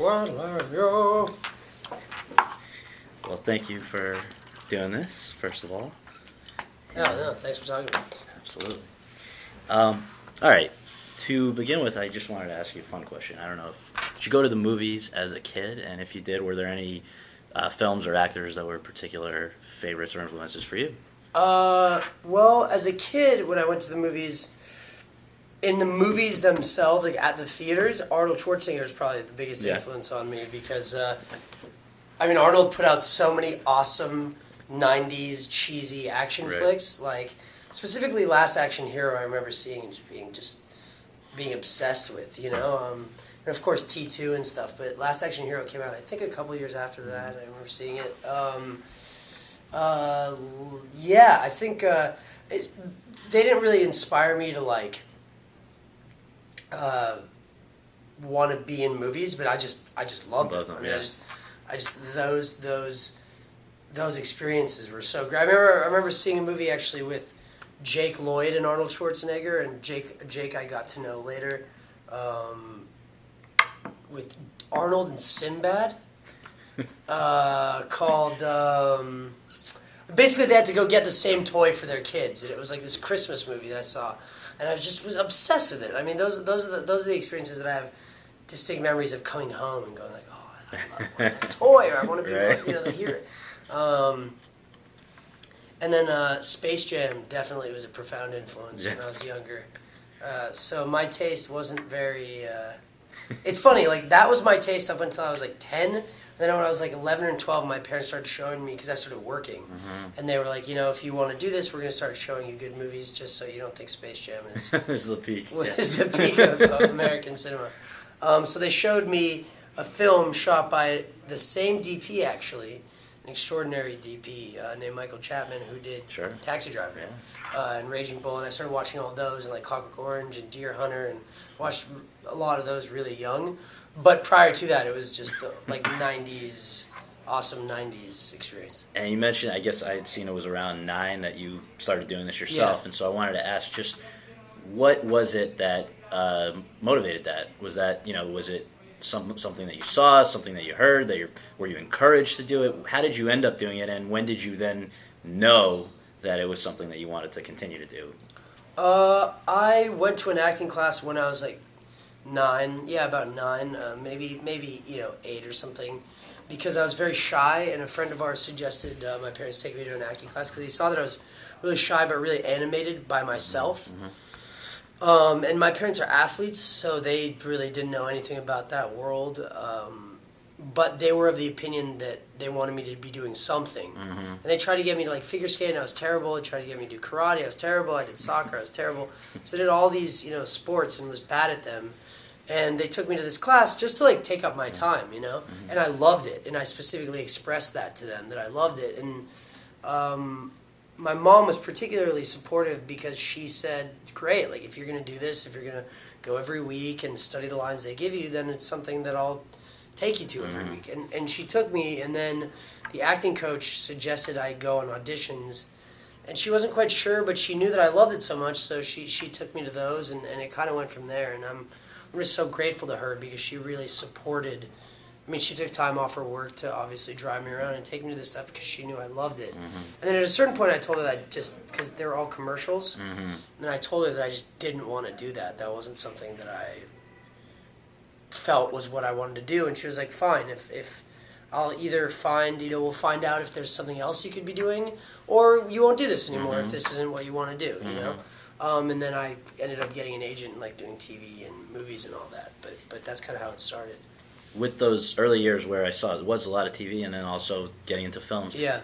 Well, thank you for doing this, first of all. No, thanks for talking to me. Absolutely. All right. To begin with, I just wanted to ask you a fun question. I don't know did you go to the movies as a kid, and if you did, were there any films or actors that were particular favorites or influences for you? Well, as a kid, when I went to the movies, in the movies themselves, like at the theaters, Arnold Schwarzenegger is probably the biggest influence on me because, Arnold put out so many awesome 90s cheesy action flicks, like specifically Last Action Hero. I remember seeing and being obsessed with, and of course T2 and stuff. But Last Action Hero came out, I think, a couple years after that. I remember seeing it. I think they didn't really inspire me to want to be in movies, but I just loved them. Those experiences were so great. I remember seeing a movie actually with Jake Lloyd and Arnold Schwarzenegger, and Jake I got to know later, with Arnold and Sinbad, called. Basically, they had to go get the same toy for their kids, and it was like this Christmas movie that I saw, and I was obsessed with it. I mean, those are the experiences that I have distinct memories of coming home and going like, oh, I want that toy, or I want to be the hero. And then Space Jam definitely was a profound influence when I was younger. So my taste wasn't very. It's funny, like that was my taste up until I was like 10. Then when I was like 11 and 12, my parents started showing me, because I started working, and they were like, if you want to do this, we're going to start showing you good movies, just so you don't think Space Jam is is the peak. Is the peak of American cinema. So they showed me a film shot by the same DP, actually, an extraordinary DP named Michael Chapman, who did Taxi Driver and Raging Bull, and I started watching all those, and like Clockwork Orange and Deer Hunter, and watched a lot of those really young. But prior to that, it was just the awesome 90s experience. And you mentioned, I guess I had seen it was around 9 that you started doing this yourself, and so I wanted to ask just what was it that motivated that? Was that, was it something that you saw, something that you heard, were you encouraged to do it? How did you end up doing it, and when did you then know that it was something that you wanted to continue to do? I went to an acting class when I was like 9, about 9, maybe 8 or something, because I was very shy, and a friend of ours suggested my parents take me to an acting class because he saw that I was really shy but really animated by myself. And my parents are athletes, so they really didn't know anything about that world, but they were of the opinion that they wanted me to be doing something. And they tried to get me to figure skate, and I was terrible. They tried to get me to do karate. I was terrible. I did soccer. I was terrible. So I did all these sports and was bad at them. And they took me to this class just to take up my time, and I loved it. And I specifically expressed that to them, that I loved it. And my mom was particularly supportive because she said, great, if you're going to do this, if you're going to go every week and study the lines they give you, then it's something that I'll take you to every week. And she took me, and then the acting coach suggested I go on auditions. And she wasn't quite sure, but she knew that I loved it so much, so she took me to those, and it kind of went from there. And I'm just so grateful to her because she really supported. She took time off her work to obviously drive me around and take me to this stuff because she knew I loved it. And then at a certain point I told her that because they were all commercials, and then I told her that I just didn't want to do that. That wasn't something that I felt was what I wanted to do. And she was like, fine, if I'll either find, we'll find out if there's something else you could be doing, or you won't do this anymore if this isn't what you want to do, And then I ended up getting an agent and doing TV and movies and all that. But that's kind of how it started. With those early years where I saw it was a lot of TV and then also getting into films. Yeah.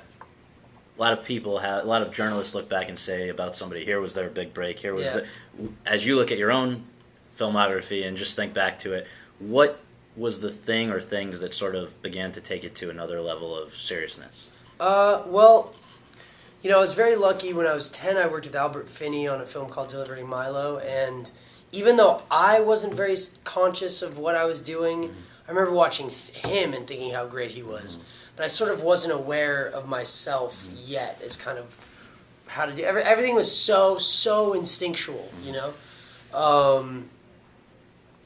A lot of journalists look back and say about somebody, here was their big break, here was as you look at your own filmography and just think back to it, what was the thing or things that sort of began to take it to another level of seriousness? Well, I was very lucky. When I was 10, I worked with Albert Finney on a film called Delivering Milo, and even though I wasn't very conscious of what I was doing, I remember watching him and thinking how great he was. But I sort of wasn't aware of myself yet as kind of how to do everything was so instinctual,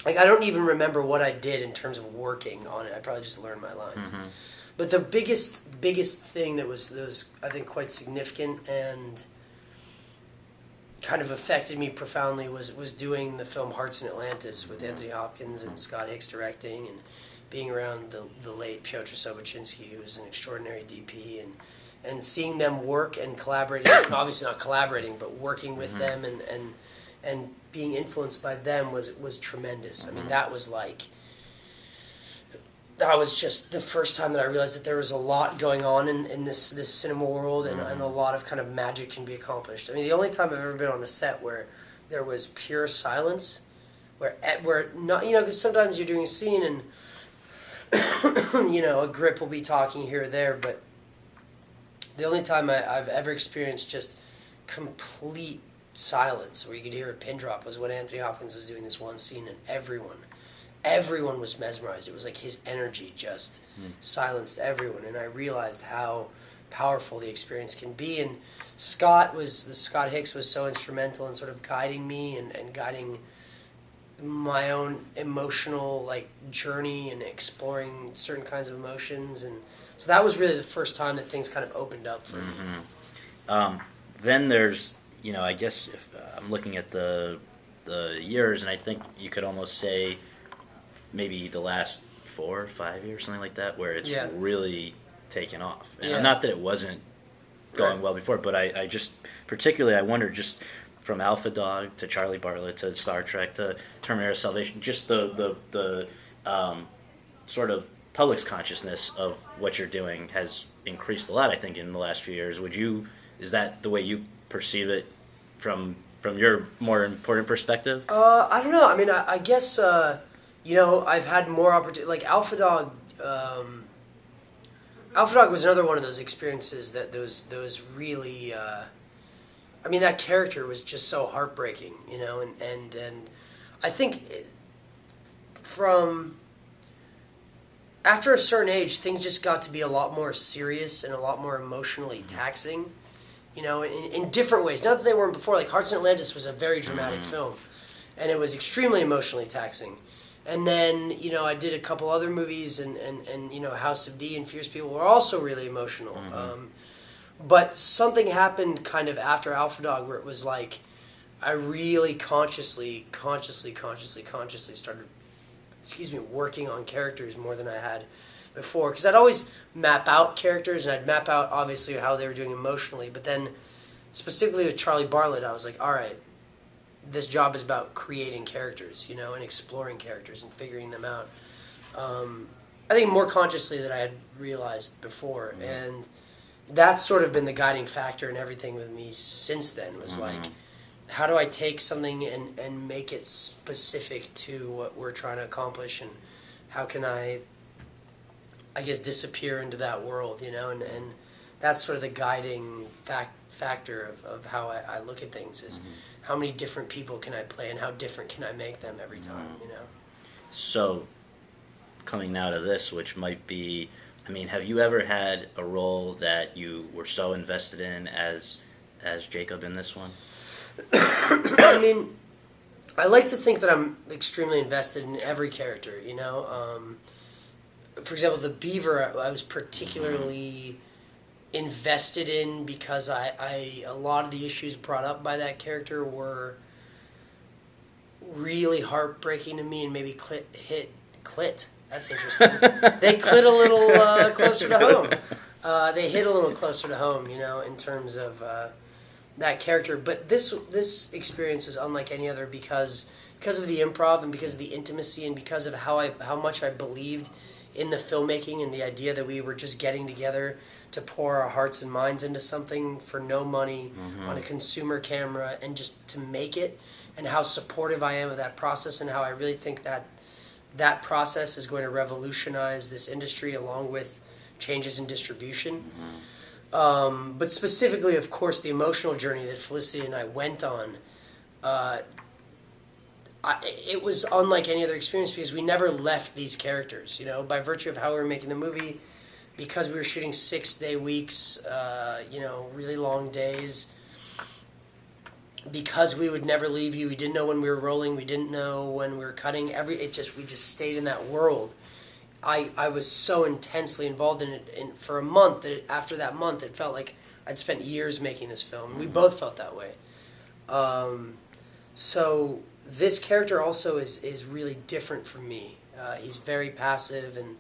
like I don't even remember what I did in terms of working on it. I probably just learned my lines. Mm-hmm. But the biggest thing that was I think quite significant and kind of affected me profoundly was doing the film Hearts in Atlantis with Anthony Hopkins and Scott Hicks directing, and being around the late Piotr Sobocinski, who was an extraordinary DP, and seeing them work and collaborate, obviously not collaborating, but working with them and being influenced by them was tremendous. I mean, that was just the first time that I realized that there was a lot going on in this cinema world, and a lot of kind of magic can be accomplished. I mean, the only time I've ever been on a set where there was pure silence, where not, because sometimes you're doing a scene and a grip will be talking here or there, but the only time I've ever experienced just complete silence where you could hear a pin drop was when Anthony Hopkins was doing this one scene, and everyone was mesmerized. It was like his energy just silenced everyone, and I realized how powerful the experience can be. And Scott Hicks was so instrumental in sort of guiding me and guiding my own emotional journey and exploring certain kinds of emotions, and so that was really the first time that things kind of opened up for me. Then there's, I guess if I'm looking at the years, and I think you could almost say maybe the last 4 or 5 years, something like that, where it's really taken off. And not that it wasn't going well before, but I just, particularly, I wonder, just from Alpha Dog to Charlie Bartlett to Star Trek to Terminator Salvation, just the sort of public's consciousness of what you're doing has increased a lot, I think, in the last few years. Is that the way you perceive it from your more important perspective? I don't know. I mean, I guess, I've had more opportunity. Like Alpha Dog was another one of those experiences that those really, that character was just so heartbreaking, and I think from after a certain age, things just got to be a lot more serious and a lot more emotionally taxing, in different ways. Not that they weren't before. Like Hearts in Atlantis was a very dramatic film, and it was extremely emotionally taxing. And then, I did a couple other movies, and House of D and Fierce People were also really emotional. But something happened kind of after Alpha Dog where it was like I really consciously started, working on characters more than I had before. Because I'd always map out characters, and I'd map out, obviously, how they were doing emotionally. But then, specifically with Charlie Bartlett, I was like, all right, this job is about creating characters, and exploring characters and figuring them out. I think more consciously than I had realized before. And that's sort of been the guiding factor in everything with me since then, was like, how do I take something and make it specific to what we're trying to accomplish, and how can I guess, disappear into that world, and that's sort of the guiding factor of how I look at things, is how many different people can I play and how different can I make them every time, So, coming now to this, which might be, have you ever had a role that you were so invested in as Jacob in this one? I like to think that I'm extremely invested in every character, For example, the Beaver, I was particularly invested in because a lot of the issues brought up by that character were really heartbreaking to me, and maybe clit. That's interesting. They clit a little closer to home. They hit a little closer to home, in terms of that character. But this experience was unlike any other because of the improv, and because of the intimacy, and because of how much I believed in the filmmaking and the idea that we were just getting together to pour our hearts and minds into something for no money on a consumer camera, and just to make it, and how supportive I am of that process, and how I really think that process is going to revolutionize this industry along with changes in distribution. But specifically, of course, the emotional journey that Felicity and I went on, it was unlike any other experience because we never left these characters, by virtue of how we were making the movie, because we were shooting 6-day weeks, really long days. because we would never leave you. We didn't know when we were rolling. We didn't know when we were cutting. We just stayed in that world. I was so intensely involved in it, and for a month, that after that month, it felt like I'd spent years making this film. We both felt that way. So this character also is really different from me. He's very passive, and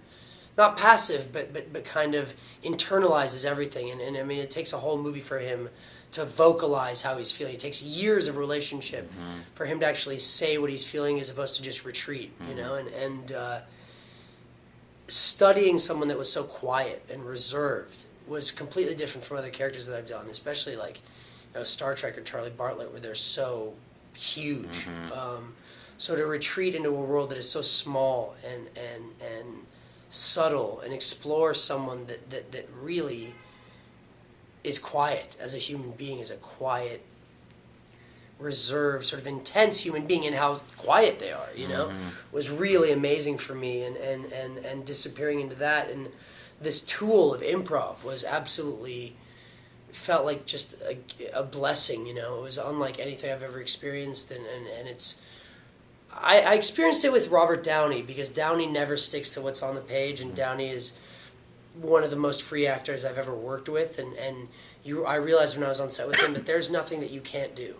not passive, but kind of internalizes everything. And I mean, it takes a whole movie for him to vocalize how he's feeling. It takes years of relationship for him to actually say what he's feeling as opposed to just retreat, you know? And studying someone that was so quiet and reserved was completely different from other characters that I've done, especially like, you know, Star Trek or Charlie Bartlett, where they're so huge. So to retreat into a world that is so small and subtle, and explore someone that really is quiet as a human being, as a quiet, reserved, sort of intense human being, and how quiet they are, you know, was really amazing for me. And disappearing into that, and this tool of improv was absolutely, felt like just a blessing, you know. It was unlike anything I've ever experienced, and it's, I experienced it with Robert Downey, because Downey never sticks to what's on the page, and Downey is one of the most free actors I've ever worked with, and I realized when I was on set with him that there's nothing that you can't do.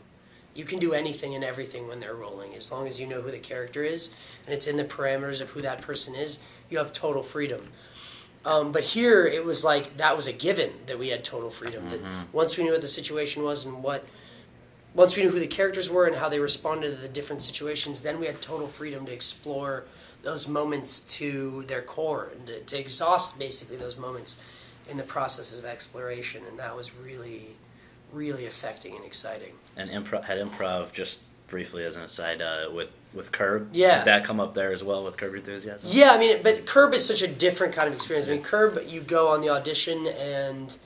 You can do anything and everything when they're rolling, as long as you know who the character is, and it's in the parameters of who that person is. You have total freedom. But here, it was like, that was a given, that we had total freedom. That once we knew what the situation was, and once we knew who the characters were and how they responded to the different situations, then we had total freedom to explore those moments to their core, and to exhaust basically those moments in the processes of exploration. And that was really, really affecting and exciting. And improv, just briefly as an aside, with Curb. Yeah. Did that come up there as well with Curb Your Enthusiasm? Yeah, I mean, but Curb is such a different kind of experience. I mean, Curb, you go on the audition and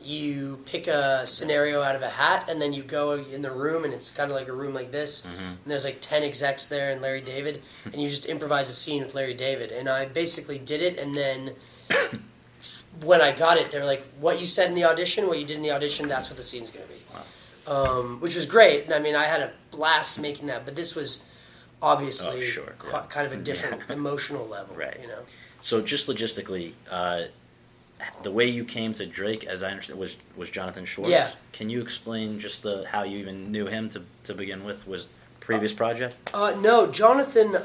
you pick a scenario out of a hat, and then you go in the room, and it's kind of like a room like this, and there's like 10 execs there and Larry David, and you just improvise a scene with Larry David. And I basically did it, and then when I got it, they're like, what you said in the audition, what you did in the audition, that's what the scene's going to be. Wow. Which was great. And I mean, I had a blast making that, but this was obviously kind of a different emotional level, right. You know? So just logistically, the way you came to Drake, as I understand, was Jonathan Schwartz. Yeah. Can you explain just how you even knew him to begin with? Was previous project? No, Jonathan,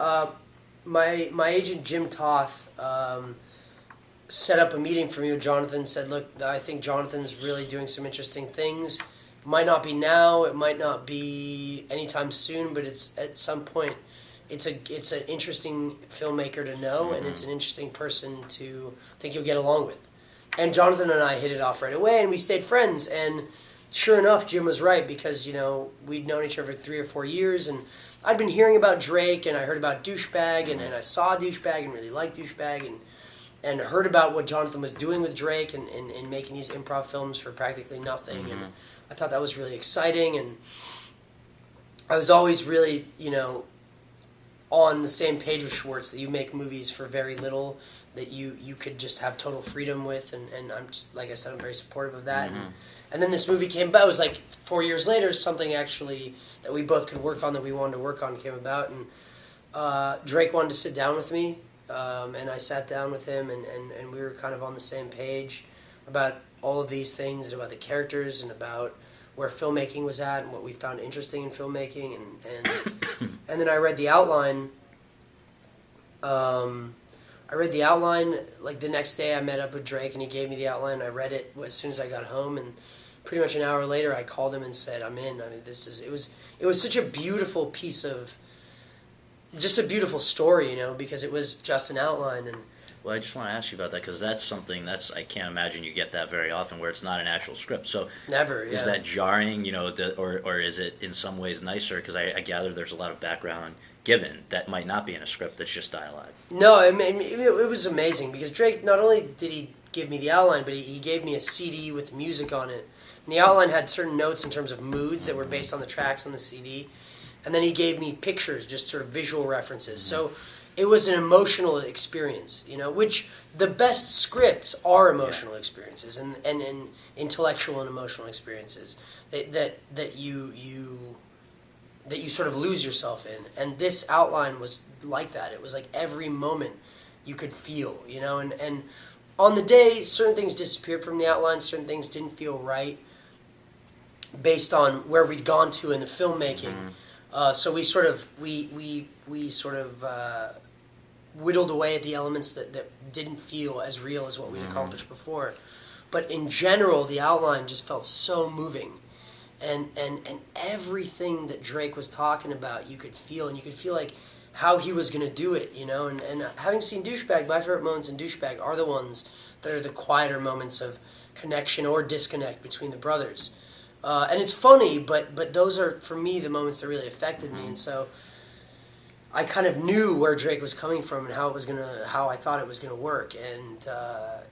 my agent Jim Toth set up a meeting for me with Jonathan, said, look, I think Jonathan's really doing some interesting things. It might not be now, it might not be anytime soon, but it's at some point, it's an interesting filmmaker to know, and it's an interesting person to think you'll get along with. And Jonathan and I hit it off right away, and we stayed friends. And sure enough, Jim was right, because, you know, we'd known each other for 3 or 4 years, and I'd been hearing about Drake, and I heard about Douchebag, and I saw Douchebag and really liked Douchebag, and heard about what Jonathan was doing with Drake and making these improv films for practically nothing. And I thought that was really exciting, and I was always really, you know, on the same page with Schwartz, that you make movies for very little, that you could just have total freedom with, and I'm just, like I said, I'm very supportive of that. And then this movie came about. It was like 4 years later, something actually that we both could work on, that we wanted to work on, came about, and Drake wanted to sit down with me, and I sat down with him, and we were kind of on the same page about all of these things, and about the characters, and about where filmmaking was at, and what we found interesting in filmmaking, and then I read the outline. Like the next day I met up with Drake, and he gave me the outline. I read it as soon as I got home, and pretty much an hour later I called him and said, I'm in. I mean, it was such a beautiful piece of, just a beautiful story, you know, because it was just an outline. And well, I just want to ask you about that, because that's something I can't imagine you get that very often, where it's not an actual script. So never, yeah. Is that jarring, you know, or is it in some ways nicer? Because I gather there's a lot of background given that might not be in a script, that's just dialogue. No, it was amazing, because Drake, not only did he give me the outline, but he gave me a CD with music on it. And the outline had certain notes in terms of moods that were based on the tracks on the CD. And then he gave me pictures, just sort of visual references. So it was an emotional experience, you know, which the best scripts are emotional experiences and intellectual and emotional experiences that you sort of lose yourself in. And this outline was like that. It was like every moment you could feel, you know, and on the day, certain things disappeared from the outline, certain things didn't feel right based on where we'd gone to in the filmmaking. So we sort of whittled away at the elements that didn't feel as real as what we'd accomplished before. But in general, the outline just felt so moving. And everything that Drake was talking about, you could feel, and you could feel like how he was going to do it, you know. And having seen Douchebag, my favorite moments in Douchebag are the ones that are the quieter moments of connection or disconnect between the brothers. And it's funny, but those are, for me, the moments that really affected me. And so I kind of knew where Drake was coming from and how I thought it was gonna work. And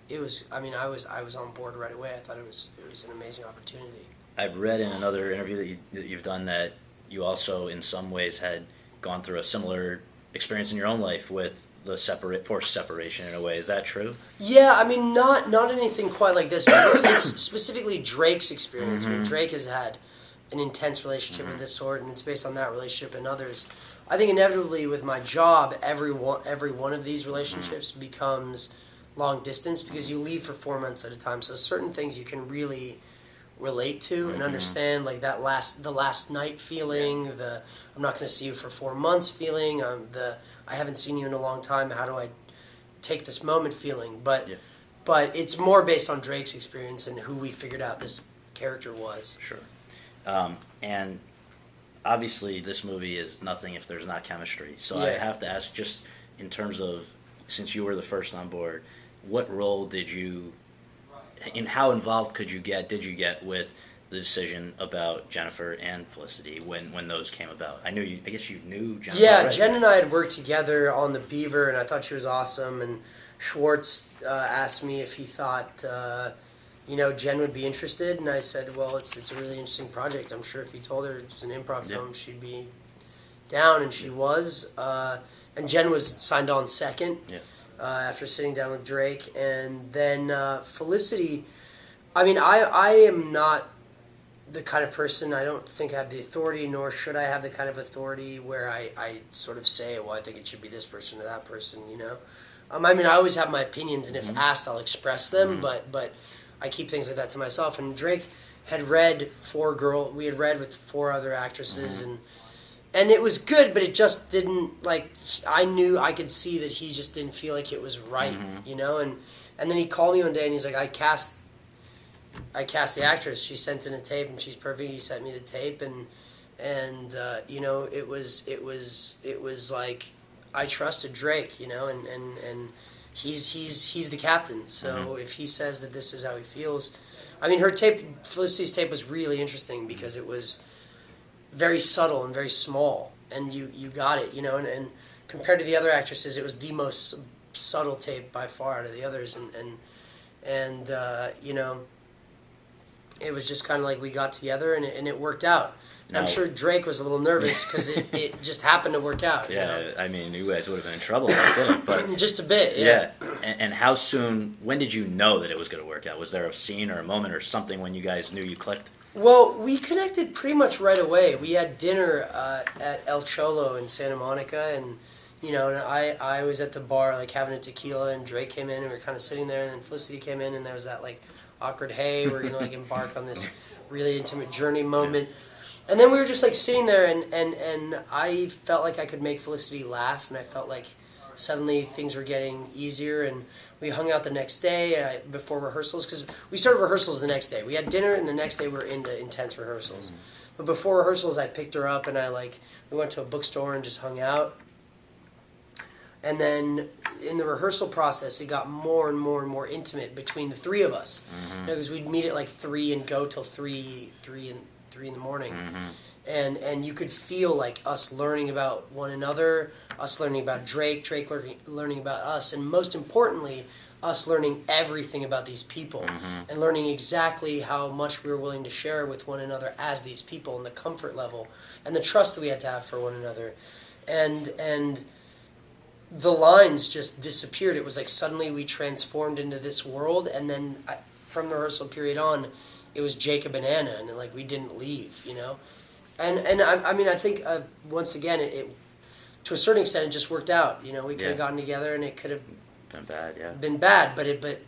it was, I mean, I was on board right away. I thought it was an amazing opportunity. I've read in another interview that you've done that you also, in some ways, had gone through a similar experience in your own life with the forced separation in a way. Is that true? Yeah, I mean, not anything quite like this. It's specifically Drake's experience. I mean, Drake has had an intense relationship of this sort, and it's based on that relationship and others. I think inevitably with my job, every one of these relationships becomes long distance because you leave for 4 months at a time. So certain things you can really relate to and understand, like the last night feeling, the I'm not going to see you for 4 months feeling, I haven't seen you in a long time, how do I take this moment feeling, but it's more based on Drake's experience and who we figured out this character was. Sure. And obviously this movie is nothing if there's not chemistry, so I have to ask, just in terms of, since you were the first on board, what role did you, and how involved did you get with the decision about Jennifer and Felicity when those came about? I guess you knew Jennifer. Yeah, already. Jen and I had worked together on The Beaver, and I thought she was awesome. And Schwartz asked me if he thought, Jen would be interested, and I said, well, it's a really interesting project. I'm sure if you told her it was an improv film, she'd be down, and she was. And Jen was signed on second. Yeah. After sitting down with Drake. And then Felicity, I mean, I am not the kind of person, I don't think I have the authority, nor should I have the kind of authority where I sort of say, well, I think it should be this person or that person, you know? I mean, I always have my opinions, and if asked, I'll express them, but I keep things like that to myself. And Drake had read we had read with 4 other actresses, and it was good, but it just didn't, like, I could see that he just didn't feel like it was right, you know? And then he called me one day, and he's like, I cast the actress. She sent in a tape, and she's perfect. He sent me the tape, and it was like, I trusted Drake, you know, and he's the captain. So if he says that this is how he feels, I mean, Felicity's tape was really interesting because it was very subtle and very small, and you got it, you know, and compared to the other actresses, it was the most subtle tape by far out of the others, and it was just kind of like we got together and it worked out. And I'm sure Drake was a little nervous because it just happened to work out. Yeah, you know? I mean, you guys would have been in trouble, I think, but just a bit, yeah. And how soon? When did you know that it was going to work out? Was there a scene or a moment or something when you guys knew you clicked? Well, we connected pretty much right away. We had dinner at El Cholo in Santa Monica, and and I was at the bar like having a tequila, and Drake came in, and we were kind of sitting there, and then Felicity came in, and there was that like awkward, hey, we're gonna like embark on this really intimate journey moment, and then we were just like sitting there, and I felt like I could make Felicity laugh, and I felt like suddenly things were getting easier, and we hung out the next day before rehearsals, because we started rehearsals the next day. We had dinner, and the next day we were into intense rehearsals. But before rehearsals, I picked her up, and we went to a bookstore and just hung out. And then in the rehearsal process, it got more and more and more intimate between the 3 of us, because we'd meet at like 3 and go till 3 in the morning. And you could feel like us learning about one another, us learning about Drake learning about us, and most importantly, us learning everything about these people, and learning exactly how much we were willing to share with one another as these people, and the comfort level, and the trust that we had to have for one another. And the lines just disappeared. It was like suddenly we transformed into this world, and then from the rehearsal period on, it was Jacob and Anna, and like we didn't leave, you know. And I mean, I think once again, it to a certain extent it just worked out. You know, we could have gotten together, and it could have been bad, but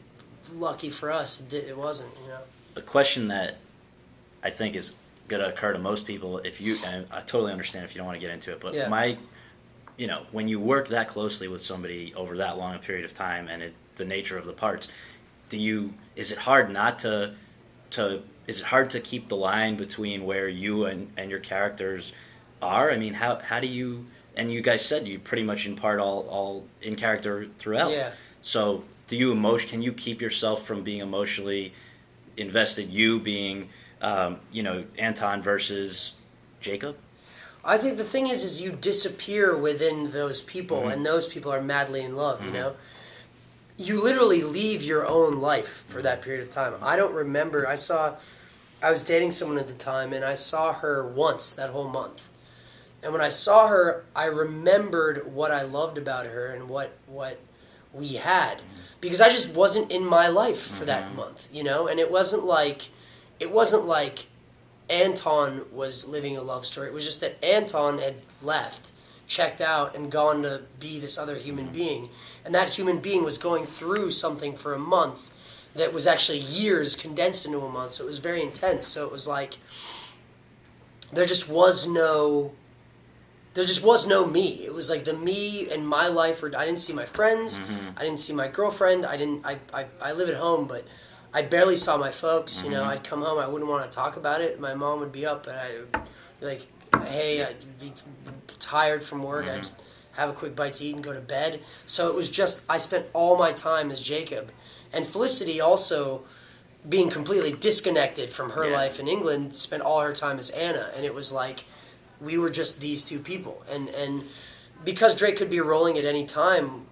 lucky for us, it wasn't. You know, a question that I think is going to occur to most people, and I totally understand if you don't want to get into it, but when you work that closely with somebody over that long a period of time, and the nature of the parts, is it hard not to is it hard to keep the line between where you and your characters are? I mean, how do you, and you guys said you pretty much impart all in character throughout. Yeah. So can you keep yourself from being emotionally invested, you being, Anton versus Jacob? I think the thing is you disappear within those people, and those people are madly in love, you know? You literally leave your own life for that period of time. I don't remember. I was dating someone at the time, and I saw her once that whole month. And when I saw her, I remembered what I loved about her and what we had. Because I just wasn't in my life for that month, you know? And it wasn't like Anton was living a love story. It was just that Anton had left, checked out, and gone to be this other human being. And that human being was going through something for a month that was actually years condensed into a month. So it was very intense. So it was like there just was no me. It was like the me in my life. I didn't see my friends. I didn't see my girlfriend. I live at home, but I barely saw my folks. You know, I'd come home. I wouldn't want to talk about it. My mom would be up, and I'd be like, hey, I'd be tired from work. I'd just have a quick bite to eat and go to bed. So it was just, I spent all my time as Jacob. And Felicity also, being completely disconnected from her life in England, spent all her time as Anna. And it was like, we were just these two people. And because Drake could be rolling at any time,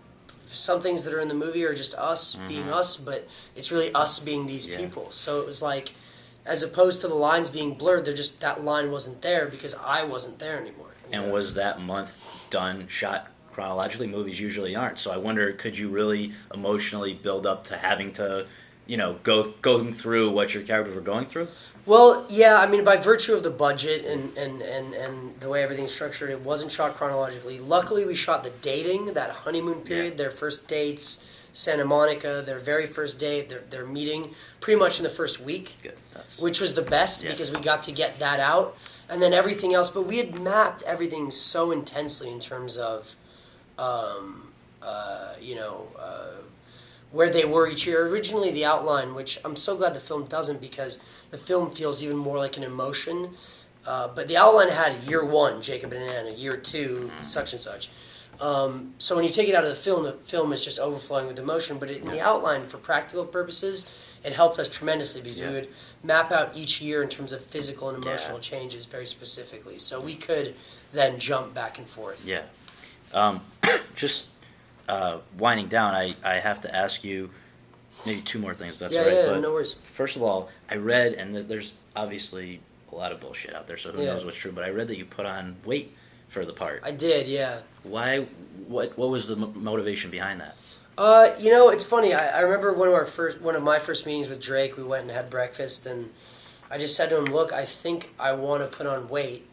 some things that are in the movie are just us being us, but it's really us being these people. So it was like, as opposed to the lines being blurred, that line wasn't there because I wasn't there anymore. And was that month shot chronologically? Movies usually aren't. So I wonder, could you really emotionally build up to having to, going through what your characters were going through? Well, yeah, I mean, by virtue of the budget and the way everything's structured, it wasn't shot chronologically. Luckily, we shot the dating, that honeymoon period, their first dates, Santa Monica, their very first date, their meeting, pretty much in the first week, which was the best because we got to get that out. And then everything else, but we had mapped everything so intensely in terms of, where they were each year. Originally, the outline, which I'm so glad the film doesn't because the film feels even more like an emotion. But the outline had year 1, Jacob and Anna, year 2, such and such. So when you take it out of the film is just overflowing with emotion. But in the outline, for practical purposes, it helped us tremendously because we would map out each year in terms of physical and emotional changes very specifically. So we could then jump back and forth. Yeah. Just winding down, I have to ask you maybe 2 more things. That's right. Yeah, no worries. First of all, I read, and there's obviously a lot of bullshit out there, so who knows what's true, but I read that you put on weight for the part. I did, yeah. Why? What was the motivation behind that? It's funny. I remember one of my first meetings with Drake. We went and had breakfast, and I just said to him, "Look, I think I want to put on weight,"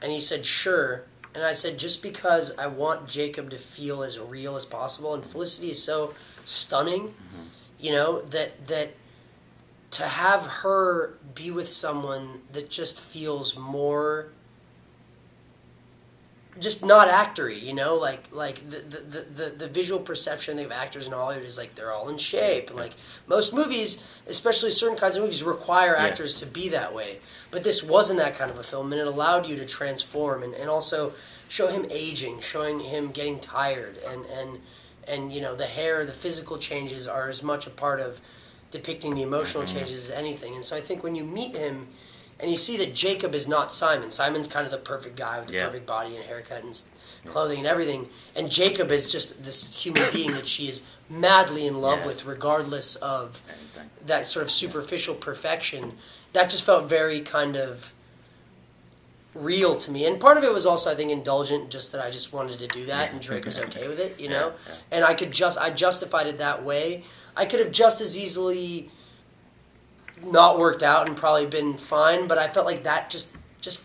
and he said, "Sure." And I said, "Just because I want Jacob to feel as real as possible." And Felicity is so stunning, that to have her be with someone that just feels more. Just not actory, like the visual perception of actors in Hollywood is like they're all in shape. Like most movies, especially certain kinds of movies, require actors to be that way. But this wasn't that kind of a film, and it allowed you to transform and also show him aging, showing him getting tired, and the hair, the physical changes are as much a part of depicting the emotional changes as anything. And so I think when you meet him. And you see that Jacob is not Simon. Simon's kind of the perfect guy with the perfect body and haircut and clothing and everything. And Jacob is just this human being that she is madly in love with, regardless of that sort of superficial perfection. That just felt very kind of real to me. And part of it was also, I think, indulgent, just that I just wanted to do that, and Drake was okay with it, you know? Yeah. And I justified it that way. I could have just as easily not worked out and probably been fine, but I felt like that just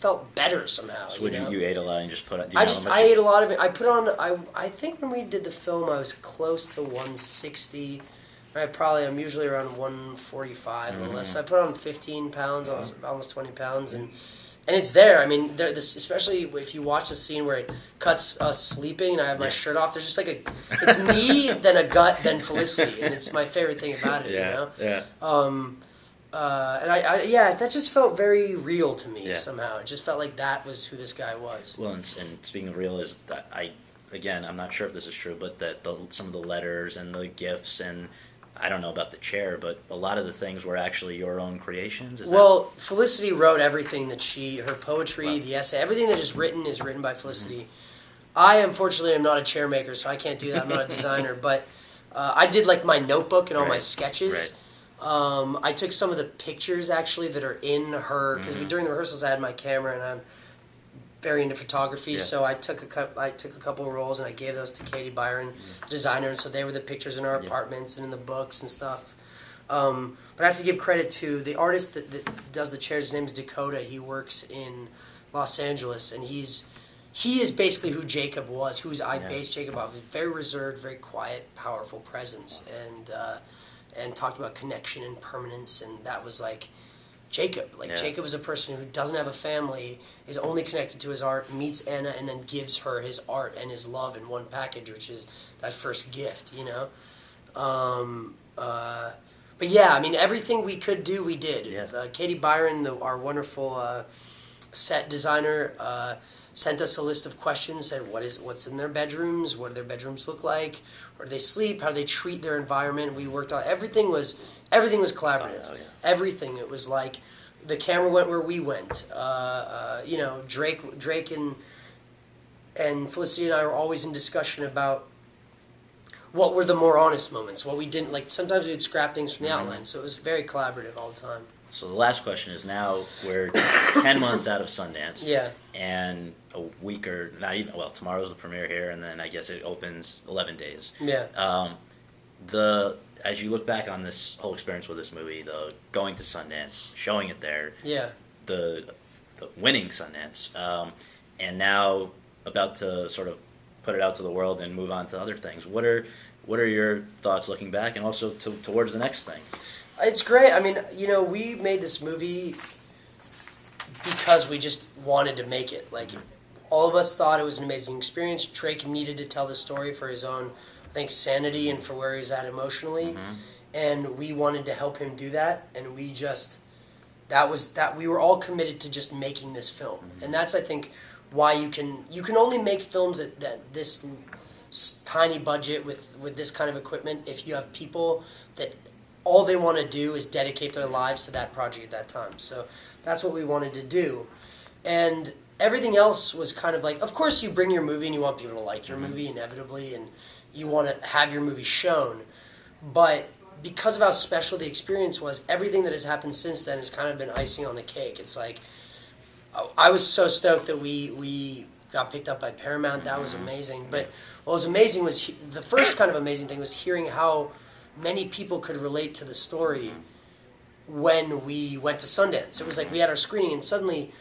felt better somehow. So you ate a lot and just put on? I ate a lot of it. I put on. I think when we did the film, I was close to 160. I'm usually around 145, a little less. So I put on 15 pounds. I was almost 20 pounds, and it's there. I mean, especially if you watch the scene where it cuts us sleeping and I have my shirt off. There's just like it's me, then a gut, then Felicity, and it's my favorite thing about it. Yeah, you know. Yeah. And that just felt very real to me somehow. It just felt like that was who this guy was. Well, and speaking of real, is that I'm not sure if this is true, but that some of the letters and the gifts, and I don't know about the chair, but a lot of the things were actually your own creations. Felicity wrote everything that her poetry, the essay, everything that is written by Felicity. I unfortunately am not a chair maker, so I can't do that. I'm not a designer, but I did like my notebook and all my sketches. Right. I took some of the pictures actually that are in her, because during the rehearsals I had my camera and I'm very into photography, so I took a couple of rolls and I gave those to Katie Byron, the designer, and so they were the pictures in our apartments and in the books and stuff. But I have to give credit to the artist that does the chairs. His name is Dakota. He works in Los Angeles, and he is basically who Jacob was, I based Jacob off. Very reserved, very quiet, powerful presence, and talked about connection and permanence, and that was like Jacob. Jacob is a person who doesn't have a family, is only connected to his art, meets Anna, and then gives her his art and his love in one package, which is that first gift, you know? But yeah, I mean, everything we could do, we did. Yeah. Katie Byron, our wonderful set designer, sent us a list of questions, said what's in their bedrooms, what do their bedrooms look like, where do they sleep, how do they treat their environment. We worked on everything was collaborative. Everything. It was like the camera went where we went. Drake and Felicity and I were always in discussion about what were the more honest moments, what we didn't like. Sometimes we would scrap things from the outline, so it was very collaborative all the time. So the last question is, now we're 10 months out of Sundance. Yeah. And a week or not even, tomorrow's the premiere here, and then I guess it opens 11 days. Yeah. As you look back on this whole experience with this movie, the going to Sundance, showing it there, the winning Sundance, and now about to sort of put it out to the world and move on to other things. What are your thoughts looking back, and also towards the next thing? It's great. I mean, we made this movie because we just wanted to make it. Like, all of us thought it was an amazing experience. Drake needed to tell the story for his own, I think, sanity and for where he's at emotionally. And we wanted to help him do that. And we were all committed to just making this film. And that's, I think, why you can only make films at this tiny budget with this kind of equipment if you have people that all they want to do is dedicate their lives to that project at that time. So that's what we wanted to do. And everything else was kind of like, of course you bring your movie and you want people to like your movie inevitably, and you want to have your movie shown. But because of how special the experience was, everything that has happened since then has kind of been icing on the cake. It's like, I was so stoked that we got picked up by Paramount. That was amazing. But what was amazing was, the first kind of amazing thing was hearing how many people could relate to the story when we went to Sundance. It was like we had our screening, and suddenly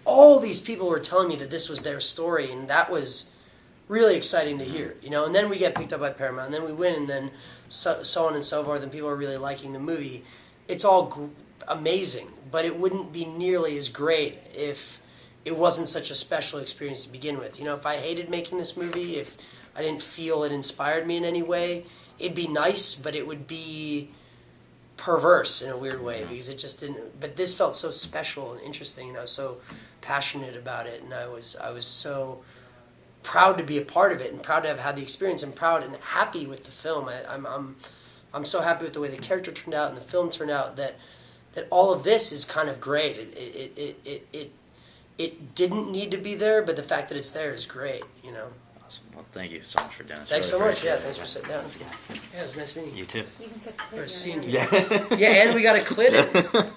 all these people were telling me that this was their story, and that was really exciting to hear, And then we get picked up by Paramount, and then we win, and then so on and so forth, and people are really liking the movie. It's all amazing, but it wouldn't be nearly as great if it wasn't such a special experience to begin with. If I hated making this movie, if I didn't feel it inspired me in any way, it'd be nice, but it would be perverse in a weird way, because it just didn't. But this felt so special and interesting, and I was so passionate about it, and I was so proud to be a part of it, and proud to have had the experience, and proud and happy with the film. I'm so happy with the way the character turned out and the film turned out, that all of this is kind of great. It didn't need to be there, but the fact that it's there is great, Awesome. Well, thank you so much for doing this. Thanks so much. Yeah, thanks for sitting down. Yeah, it was nice meeting you. You too. You can take Or seeing you. Yeah. Yeah, and we got a clit in.